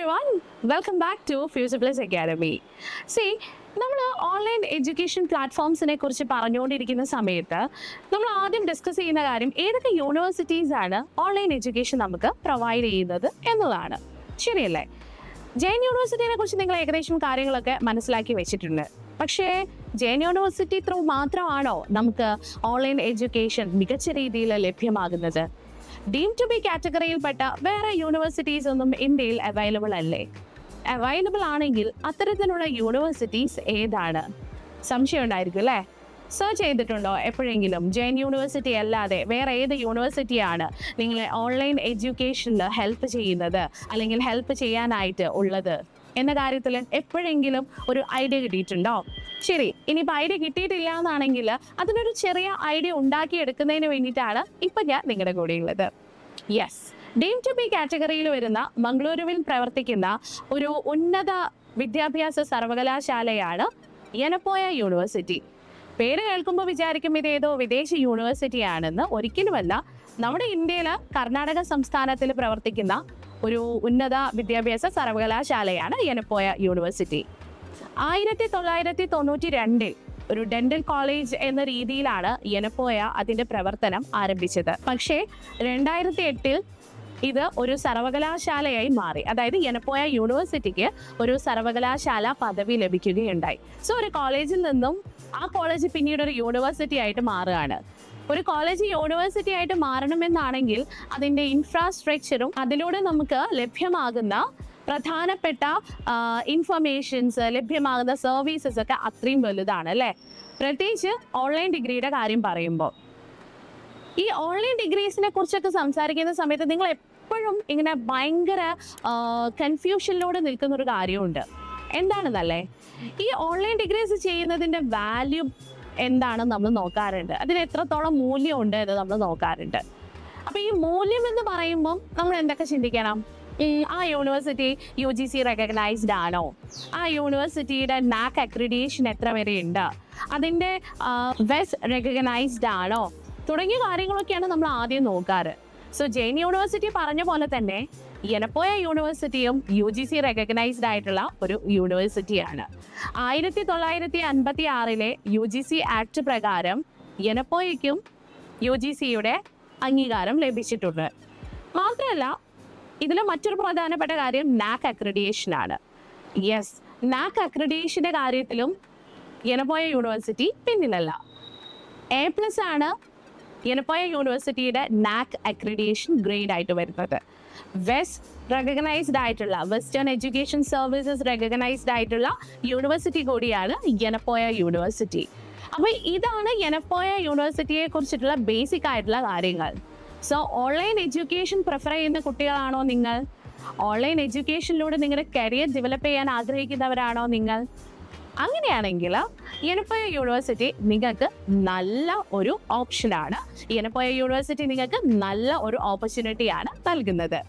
everyone, welcome back to Future Plus Academy. See, നമ്മൾ online education പ്ലാറ്റ്ഫോംസിനെ കുറിച്ച് പറഞ്ഞുകൊണ്ടിരിക്കുന്ന സമയത്ത് നമ്മൾ ആദ്യം ഡിസ്കസ് ചെയ്യുന്ന കാര്യം ഏതൊക്കെ യൂണിവേഴ്സിറ്റീസ് ആണ് ഓൺലൈൻ എഡ്യൂക്കേഷൻ നമുക്ക് പ്രൊവൈഡ് ചെയ്യുന്നത് എന്നതാണ്. ശരിയല്ലേ? ജെയിൻ യൂണിവേഴ്സിറ്റിയെ കുറിച്ച് നിങ്ങൾ ഏകദേശം കാര്യങ്ങളൊക്കെ മനസ്സിലാക്കി വെച്ചിട്ടുണ്ട്. പക്ഷേ ജെയിൻ യൂണിവേഴ്സിറ്റി ത്രൂ മാത്രമാണോ നമുക്ക് ഓൺലൈൻ എഡ്യൂക്കേഷൻ മികച്ച രീതിയിൽ ലഭ്യമാകുന്നത്? ഡീം ടു ബി കാറ്റഗറിയിൽപ്പെട്ട വേറെ യൂണിവേഴ്സിറ്റീസ് ഒന്നും ഇന്ത്യയിൽ അവൈലബിൾ അല്ലേ? അവൈലബിൾ ആണെങ്കിൽ അത്തരത്തിലുള്ള യൂണിവേഴ്സിറ്റീസ് ഏതാണ്? സംശയം ഉണ്ടായിരിക്കും അല്ലേ? സെർച്ച് ചെയ്തിട്ടുണ്ടോ എപ്പോഴെങ്കിലും ജെയിൻ യൂണിവേഴ്സിറ്റി അല്ലാതെ വേറെ ഏത് യൂണിവേഴ്സിറ്റിയാണ് നിങ്ങളെ ഓൺലൈൻ എഡ്യൂക്കേഷനിൽ ഹെൽപ്പ് ചെയ്യുന്നത് അല്ലെങ്കിൽ ഹെൽപ്പ് ചെയ്യാനായിട്ട് ഉള്ളത് എന്ന കാര്യത്തിൽ എപ്പോഴെങ്കിലും ഒരു ഐഡിയ കിട്ടിയിട്ടുണ്ടോ? ശരി, ഇനിയിപ്പോൾ ഐഡിയ കിട്ടിയിട്ടില്ല എന്നാണെങ്കിൽ അതിനൊരു ചെറിയ ഐഡിയ ഉണ്ടാക്കിയെടുക്കുന്നതിന് വേണ്ടിയിട്ടാണ് ഇപ്പം ഞാൻ നിങ്ങളുടെ കൂടെയുള്ളത്. യെസ്, ഡീം ടു ബി കാറ്റഗറിയിൽ വരുന്ന മംഗളൂരുവിൽ പ്രവർത്തിക്കുന്ന ഒരു ഉന്നത വിദ്യാഭ്യാസ സർവകലാശാലയാണ് യനപ്പോയ യൂണിവേഴ്സിറ്റി. പേര് കേൾക്കുമ്പോൾ വിചാരിക്കും ഇത് ഏതോ വിദേശ യൂണിവേഴ്സിറ്റിയാണെന്ന്. ഒരിക്കലുമല്ല. നമ്മുടെ ഇന്ത്യയിൽ കർണാടക സംസ്ഥാനത്തിൽ പ്രവർത്തിക്കുന്ന ഒരു ഉന്നത വിദ്യാഭ്യാസ സർവകലാശാലയാണ് യനപ്പോയ യൂണിവേഴ്സിറ്റി. 1992 ഒരു ഡെന്റൽ കോളേജ് എന്ന രീതിയിലാണ് യനപ്പോയ അതിൻ്റെ പ്രവർത്തനം ആരംഭിച്ചത്. പക്ഷേ 2008 ഇത് ഒരു സർവകലാശാലയായി മാറി. അതായത് യനപ്പോയ യൂണിവേഴ്സിറ്റിക്ക് ഒരു സർവകലാശാല പദവി ലഭിക്കുകയുണ്ടായി. സോ ഒരു കോളേജിൽ നിന്നും ആ കോളേജ് പിന്നീട് ഒരു യൂണിവേഴ്സിറ്റി ആയിട്ട് മാറുകയാണ്. ഒരു കോളേജ് യൂണിവേഴ്സിറ്റി ആയിട്ട് മാറണമെന്നാണെങ്കിൽ അതിൻ്റെ ഇൻഫ്രാസ്ട്രക്ചറും അതിലൂടെ നമുക്ക് ലഭ്യമാകുന്ന പ്രധാനപ്പെട്ട ഇൻഫർമേഷൻസ്, ലഭ്യമാകുന്ന സർവീസസ് ഒക്കെ അത്രയും വലുതാണ് അല്ലേ? പ്രത്യേകിച്ച് ഓൺലൈൻ ഡിഗ്രിയുടെ കാര്യം പറയുമ്പോൾ. ഈ ഓൺലൈൻ ഡിഗ്രീസിനെ കുറിച്ചൊക്കെ സംസാരിക്കുന്ന സമയത്ത് നിങ്ങൾ എപ്പോഴും ഇങ്ങനെ ഭയങ്കര കൺഫ്യൂഷനിലൂടെ നിൽക്കുന്ന ഒരു കാര്യമുണ്ട്. എന്താണെന്നല്ലേ? ഈ ഓൺലൈൻ ഡിഗ്രീസ് ചെയ്യുന്നതിൻ്റെ വാല്യൂ എന്താണെന്ന് നമ്മൾ നോക്കാറുണ്ട്. അതിന് എത്രത്തോളം മൂല്യമുണ്ട് എന്ന് നമ്മൾ നോക്കാറുണ്ട്. അപ്പോൾ ഈ മൂല്യം എന്ന് പറയുമ്പം നമ്മൾ എന്തൊക്കെ ചിന്തിക്കണം? ആ യൂണിവേഴ്സിറ്റി UGC റെക്കഗ്നൈസ്ഡ് ആണോ? ആ യൂണിവേഴ്സിറ്റിയുടെ NAAC അക്രിഡിയേഷൻ എത്ര വരെയുണ്ട്? അതിൻ്റെ വെസ് റെക്കഗ്നൈസ്ഡ് ആണോ? തുടങ്ങിയ കാര്യങ്ങളൊക്കെയാണ് നമ്മൾ ആദ്യം നോക്കാറ്. സോ ജെയിൻ യൂണിവേഴ്സിറ്റി പറഞ്ഞ പോലെ തന്നെ യനപ്പോയ യൂണിവേഴ്സിറ്റിയും UGC റെക്കഗ്നൈസ്ഡ് ആയിട്ടുള്ള ഒരു യൂണിവേഴ്സിറ്റിയാണ്. 1956 UGC ആക്ട് പ്രകാരം യനപ്പോയയ്ക്കും UGCയുടെ അംഗീകാരം ലഭിച്ചിട്ടുണ്ട്. മാത്രമല്ല ഇതിൽ മറ്റൊരു പ്രധാനപ്പെട്ട കാര്യം NAAC അക്രിഡിയേഷനാണ്. യെസ്, NAAC അക്രിഡിയേഷൻ്റെ കാര്യത്തിലും യനപ്പോയ യൂണിവേഴ്സിറ്റി പിന്നിലല്ല. A+ ആണ് യനപ്പോയ യൂണിവേഴ്സിറ്റിയുടെ NAAC അക്രിഡിയേഷൻ ഗ്രേഡ് ആയിട്ട് വരുന്നത്. വെസ് റെക്കഗ്നൈസ്ഡ് ആയിട്ടുള്ള വെസ്റ്റേൺ എഡ്യൂക്കേഷൻ സർവീസസ് റെക്കഗ്നൈസ്ഡ് ആയിട്ടുള്ള യൂണിവേഴ്സിറ്റി കൂടിയാണ് യനപ്പോയ യൂണിവേഴ്സിറ്റി. അപ്പോൾ ഇതാണ് യനപ്പോയ യൂണിവേഴ്സിറ്റിയെ കുറിച്ചിട്ടുള്ള ബേസിക് ആയിട്ടുള്ള കാര്യങ്ങൾ. സോ ഓൺലൈൻ എഡ്യൂക്കേഷൻ പ്രിഫർ ചെയ്യുന്ന കുട്ടികളാണോ നിങ്ങൾ? ഓൺലൈൻ എഡ്യൂക്കേഷനിലൂടെ നിങ്ങളുടെ കരിയർ ഡെവലപ്പ് ചെയ്യാൻ ആഗ്രഹിക്കുന്നവരാണോ നിങ്ങൾ? അങ്ങനെയാണെങ്കിൽ യനപ്പോയ യൂണിവേഴ്സിറ്റി നിങ്ങൾക്ക് നല്ല ഒരു ഓപ്ഷനാണ്. യനപ്പോയ യൂണിവേഴ്സിറ്റി നിങ്ങൾക്ക് നല്ല ഒരു ഓപ്പർച്യൂണിറ്റിയാണ് നൽകുന്നത്.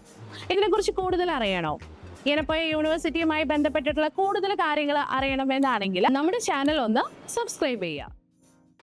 ഇതിനെക്കുറിച്ച് കൂടുതൽ അറിയണോ? യനപ്പോയ യൂണിവേഴ്സിറ്റിയുമായി ബന്ധപ്പെട്ടിട്ടുള്ള കൂടുതൽ കാര്യങ്ങൾ അറിയണമെന്നാണെങ്കിൽ നമ്മുടെ ചാനൽ ഒന്ന് സബ്സ്ക്രൈബ് ചെയ്യുക.